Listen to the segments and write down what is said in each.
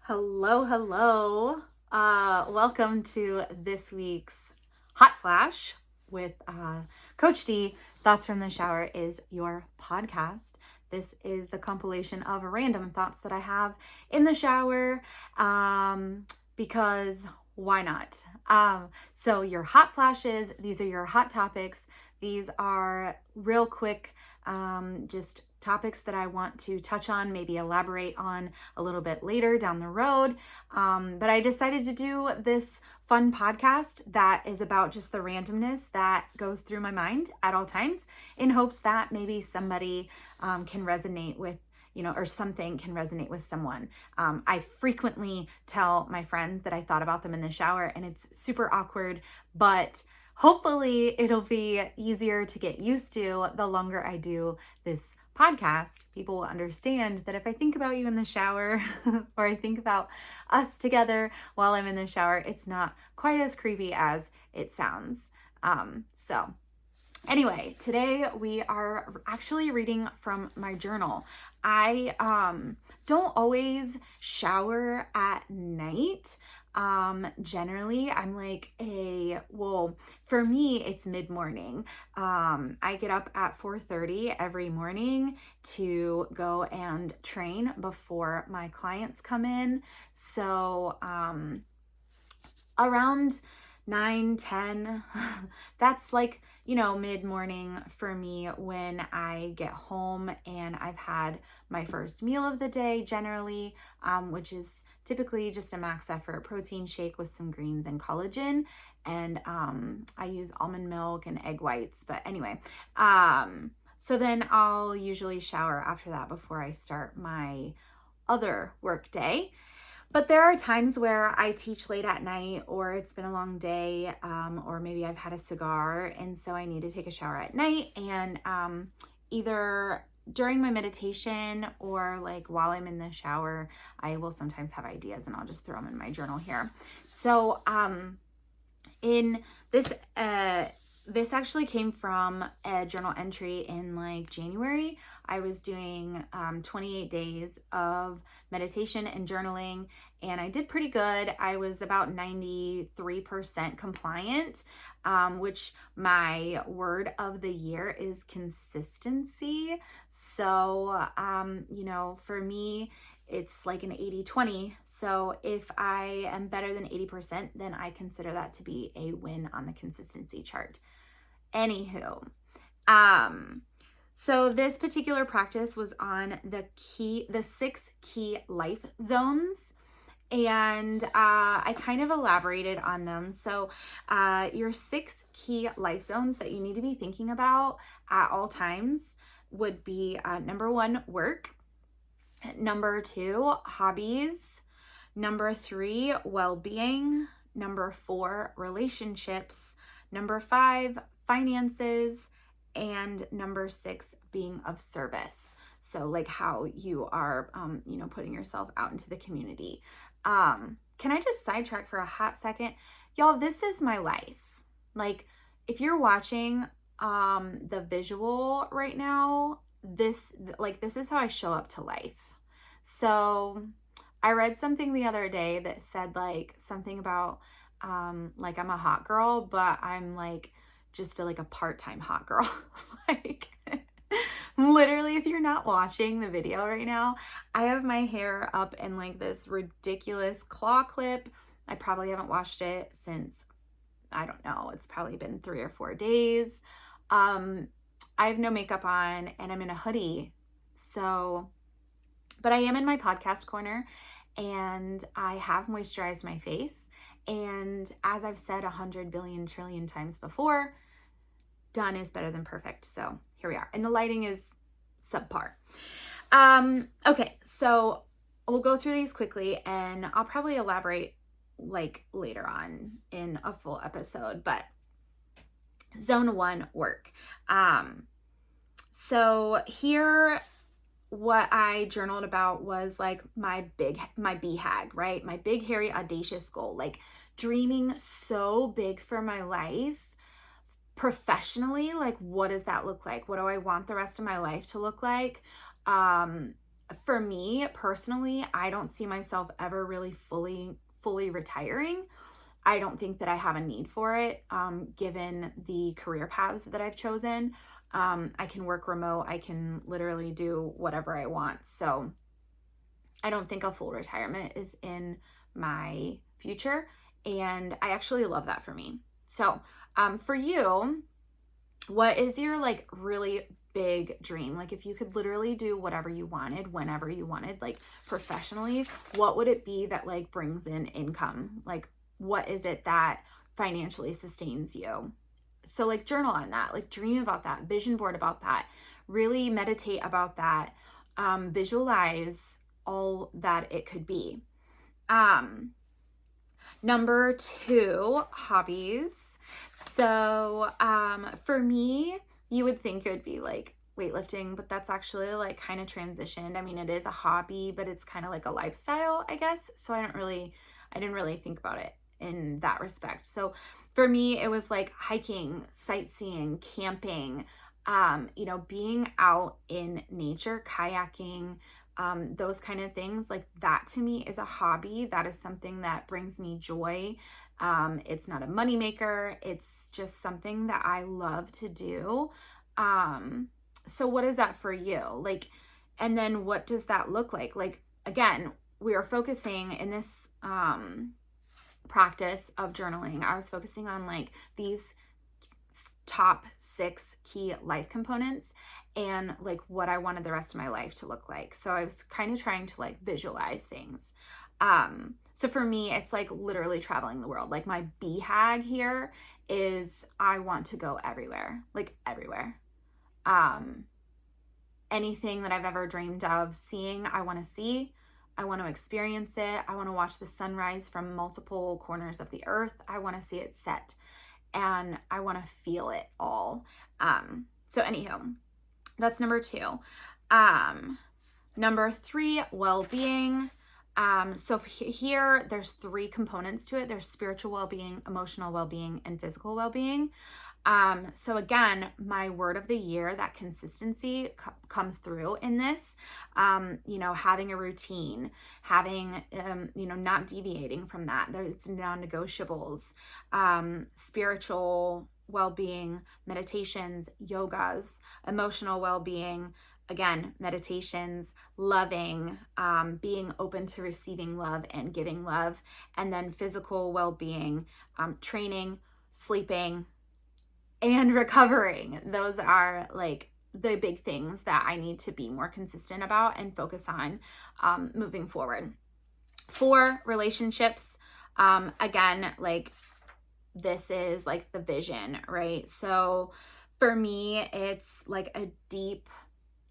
Hello, hello. Welcome to this week's Hot Flash with Coach D. Thoughts from the Shower is your podcast. This is the compilation of random thoughts that I have in the shower because why not? So your hot flashes, these are your hot topics. These are real quick, just topics that I want to touch on, maybe elaborate on a little bit later down the road. But I decided to do this fun podcast that is about just the randomness that goes through my mind at all times, in hopes that maybe somebody can resonate with, or something can resonate with someone. I frequently tell my friends that I thought about them in the shower, and it's super awkward, but hopefully it'll be easier to get used to the longer I do this podcast. People will understand that if I think about you in the shower or I think about us together while I'm in the shower, it's not quite as creepy as it sounds. So anyway, today we are actually reading from my journal. I don't always shower at night. Generally I'm like for me, it's mid-morning. I get up at 4:30 every morning to go and train before my clients come in. So, around 9-10, that's like, mid-morning for me when I get home and I've had my first meal of the day generally, which is typically just a max effort protein shake with some greens and collagen. And I use almond milk and egg whites. But anyway, so then I'll usually shower after that before I start my other work day. But there are times where I teach late at night, or it's been a long day, or maybe I've had a cigar, and so I need to take a shower at night. And either during my meditation or like while I'm in the shower, I will sometimes have ideas, and I'll just throw them in my journal here. So in this, this actually came from a journal entry in like January. I was doing 28 days of meditation and journaling, and I did pretty good. I was about 93% compliant, which my word of the year is consistency. So, for me, it's like an 80-20. So if I am better than 80%, then I consider that to be a win on the consistency chart. Anywho, so this particular practice was on the 6 key life zones, and I kind of elaborated on them. So your 6 key life zones that you need to be thinking about at all times would be number 1, work; number 2, hobbies; number 3, well-being; number 4, relationships; number 5, finances; and number 6, being of service. So like how you are, putting yourself out into the community. Can I just sidetrack for a hot second? Y'all, this is my life. Like, if you're watching the visual right now, this is how I show up to life. So I read something the other day that said like something about like I'm a hot girl, but I'm like just a part-time hot girl. Like literally, if you're not watching the video right now, I have my hair up in like this ridiculous claw clip. I probably haven't washed it since, I don't know, it's probably been 3 or 4 days. I have no makeup on, and I'm in a hoodie. So, but I am in my podcast corner, and I have moisturized my face. And as I've said 100 billion trillion times before, done is better than perfect. So here we are. And the lighting is subpar. Okay, so we'll go through these quickly, and I'll probably elaborate like later on in a full episode. But zone 1, work. So here, what I journaled about was like my BHAG, right? My big, hairy, audacious goal, like dreaming so big for my life. Professionally, like what does that look like? What do I want the rest of my life to look like? for me personally, I don't see myself ever really fully retiring. I don't think that I have a need for it, given the career paths that I've chosen. I can work remote. I can literally do whatever I want. So I don't think a full retirement is in my future. And I actually love that for me. So for you, what is your like really big dream? Like if you could literally do whatever you wanted, whenever you wanted, like professionally, what would it be that like brings in income? Like what is it that financially sustains you? So like journal on that, like dream about that, vision board about that, really meditate about that, visualize all that it could be. Number 2, hobbies. So for me, you would think it would be like weightlifting, but that's actually like kind of transitioned. I mean, it is a hobby, but it's kind of like a lifestyle, I guess. So I didn't really think about it in that respect. So for me, it was like hiking, sightseeing, camping, being out in nature, kayaking, those kind of things. Like that to me is a hobby. That is something that brings me joy. It's not a moneymaker. It's just something that I love to do. So what is that for you? Like, and then what does that look like? Like, again, we are focusing in this, practice of journaling. I was focusing on like these top 6 key life components and like what I wanted the rest of my life to look like. So I was kind of trying to like visualize things. So for me, it's like literally traveling the world. Like my BHAG here is I want to go everywhere, like everywhere. Anything that I've ever dreamed of seeing, I want to see. I want to experience it. I want to watch the sunrise from multiple corners of the earth. I want to see it set and I want to feel it all. So anywho, that's number 2. Number 3, well-being. So here there's 3 components to it. There's spiritual well-being, emotional well-being, and physical well-being. So again, my word of the year, that consistency comes through in this, having a routine, having, not deviating from that. It's non-negotiables, spiritual well-being, meditations, yogas, emotional well-being, again, meditations, loving, being open to receiving love and giving love, and then physical well-being, training, sleeping, and recovering. Those are like the big things that I need to be more consistent about and focus on moving forward. For relationships, again, like this is like the vision, right? So for me, it's like a deep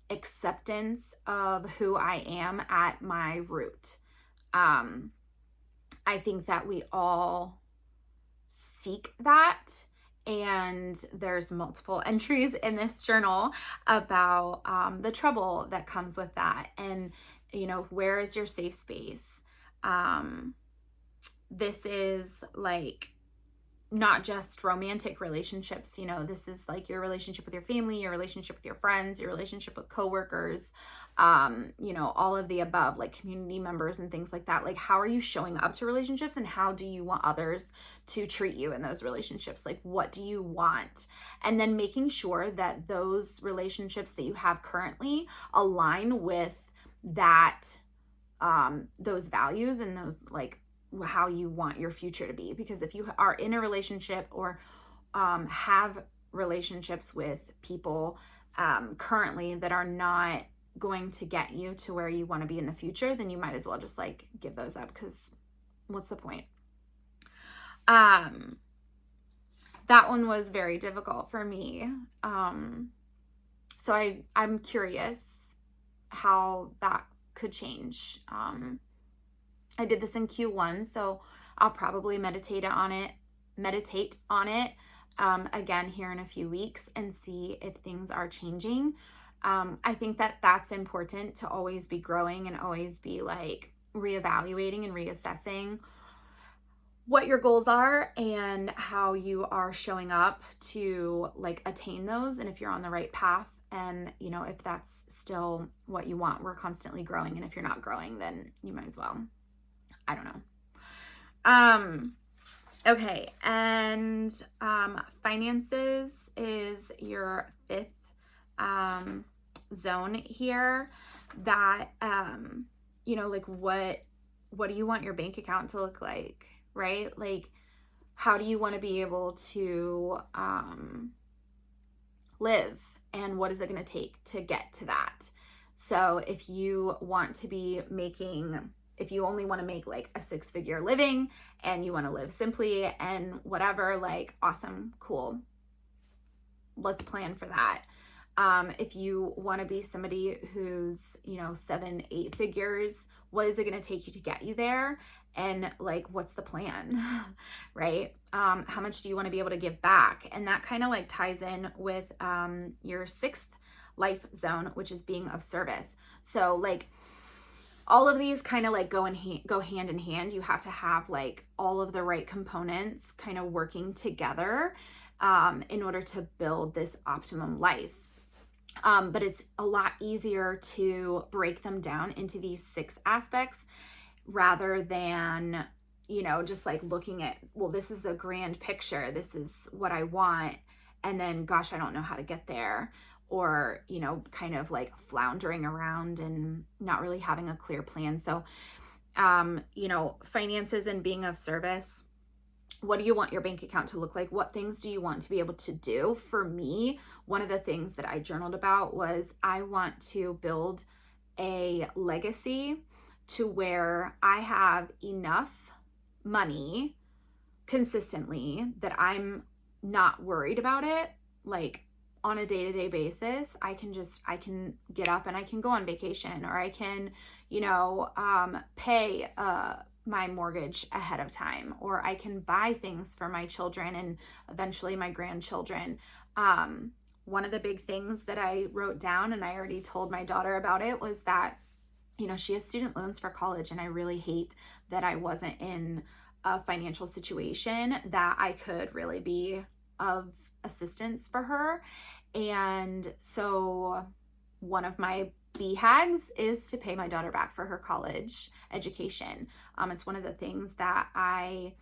acceptance of who I am at my root. I think that we all seek that. And there's multiple entries in this journal about the trouble that comes with that. And, where is your safe space? This is like not just romantic relationships, this is like your relationship with your family, your relationship with your friends, your relationship with coworkers, all of the above, like community members and things like that. Like, how are you showing up to relationships and how do you want others to treat you in those relationships? Like, what do you want? And then making sure that those relationships that you have currently align with that, those values and those like how you want your future to be. Because if you are in a relationship or have relationships with people currently that are not going to get you to where you want to be in the future, then you might as well just like give those up, because what's the point? That one was very difficult for me. So I'm curious how that could change. I did this in Q1, so I'll probably meditate on it again here in a few weeks and see if things are changing. I think that that's important, to always be growing and always be like reevaluating and reassessing what your goals are and how you are showing up to like attain those, and if you're on the right path And, you know, if that's still what you want, we're constantly growing. And if you're not growing, then you might as well. I don't know. Okay. And, finances is your fifth, zone here. That, you know, like what do you want your bank account to look like, right? Like, how do you want to be able to, live, and what is it going to take to get to that? So if you want to be making, if you only want to make like a 6-figure living and you want to live simply and whatever, like, awesome, cool. Let's plan for that. If you want to be somebody who's, you know, 7-8 figures, what is it going to take you to get you there? And like, what's the plan, right? How much do you want to be able to give back? And that kind of like ties in with your sixth life zone, which is being of service. So like all of these kind of like go hand in hand. You have to have like all of the right components kind of working together in order to build this optimum life. But it's a lot easier to break them down into these 6 aspects rather than, you know, just like looking at, well, this is the grand picture, this is what I want, and then, gosh, I don't know how to get there. Or, you know, kind of like floundering around and not really having a clear plan. So, you know, finances and being of service. What do you want your bank account to look like? What things do you want to be able to do? For me, one of the things that I journaled about was I want to build a legacy to where I have enough money consistently that I'm not worried about it. Like on a day-to-day basis, I can get up and I can go on vacation, or I can, you know, pay my mortgage ahead of time, or I can buy things for my children and eventually my grandchildren. One of the big things that I wrote down, and I already told my daughter about it, was that, you know, she has student loans for college, and I really hate that I wasn't in a financial situation that I could really be of assistance for her. And so one of my BHAGs is to pay my daughter back for her college education. It's one of the things that I,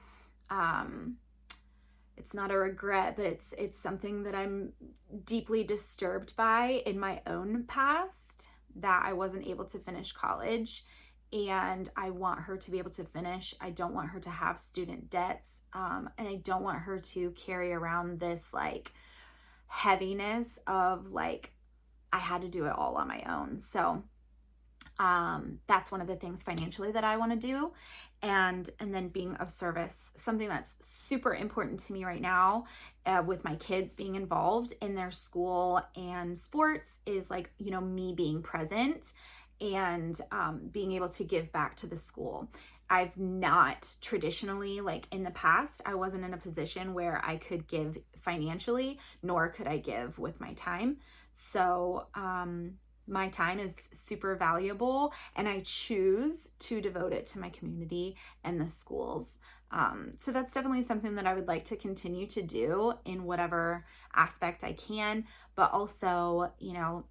it's not a regret, but it's something that I'm deeply disturbed by in my own past, that I wasn't able to finish college, and I want her to be able to finish. I don't want her to have student debts, and I don't want her to carry around this like heaviness of like, I had to do it all on my own. So that's one of the things financially that I want to do. And then being of service, something that's super important to me right now with my kids being involved in their school and sports is like, you know, me being present and being able to give back to the school. I've not traditionally, like in the past, I wasn't in a position where I could give financially, nor could I give with my time. So my time is super valuable, and I choose to devote it to my community and the schools. So that's definitely something that I would like to continue to do in whatever aspect I can, but also, you know,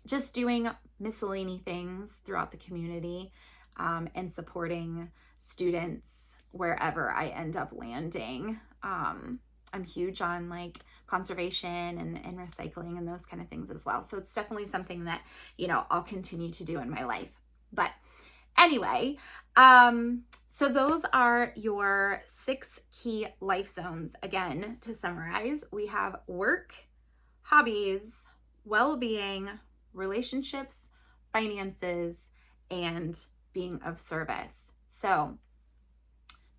just doing miscellaneous things throughout the community and supporting students wherever I end up landing. I'm huge on like conservation and recycling and those kind of things as well. So it's definitely something that, you know, I'll continue to do in my life. But anyway, so those are your 6 key life zones. Again, to summarize, we have work, hobbies, well-being, relationships, finances, and being of service. So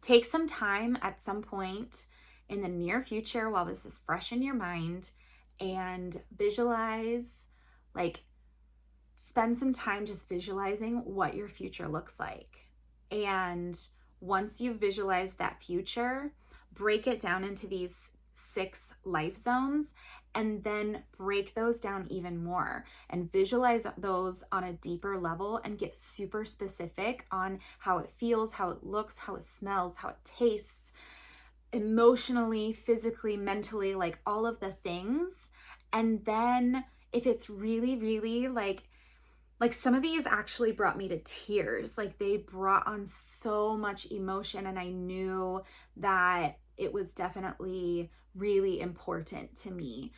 take some time at some point in the near future while this is fresh in your mind and visualize, like spend some time just visualizing what your future looks like. And once you visualize that future, break it down into these 6 life zones, and then break those down even more and visualize those on a deeper level and get super specific on how it feels, how it looks, how it smells, how it tastes, emotionally, physically, mentally, like all of the things. And then if it's really, really like some of these actually brought me to tears. Like they brought on so much emotion, and I knew that it was definitely really important to me.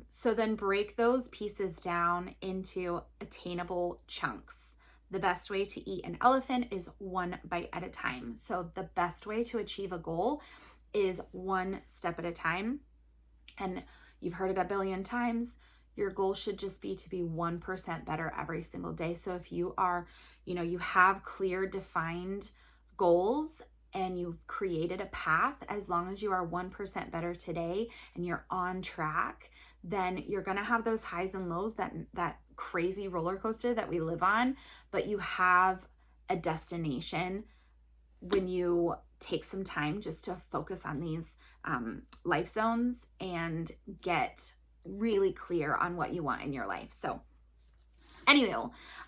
So then break those pieces down into attainable chunks. The best way to eat an elephant is one bite at a time. So the best way to achieve a goal is one step at a time. And you've heard it a billion times. Your goal should just be to be 1% better every single day. So if you are, you have clear, defined goals and you've created a path, as long as you are 1% better today and you're on track, then you're going to have those highs and lows, that crazy roller coaster that we live on, but you have a destination when you take some time just to focus on these life zones and get really clear on what you want in your life. So anyway,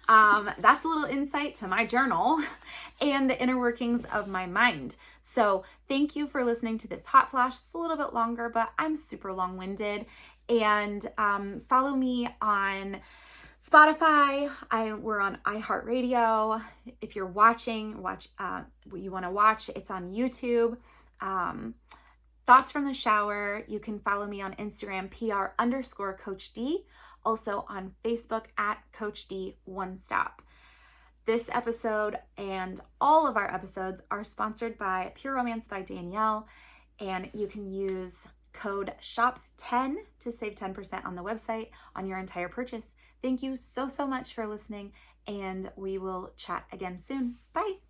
that's a little insight to my journal and the inner workings of my mind. So thank you for listening to this hot flash. It's a little bit longer, but I'm super long-winded. And follow me on Spotify. We're on iHeartRadio. If you're watching, you want to watch, it's on YouTube. Thoughts from the shower. You can follow me on Instagram, PR_Coach D. Also on Facebook at Coach D One Stop. This episode and all of our episodes are sponsored by Pure Romance by Danielle, and you can use code SHOP10 to save 10% on the website on your entire purchase. Thank you so much for listening, and we will chat again soon. Bye.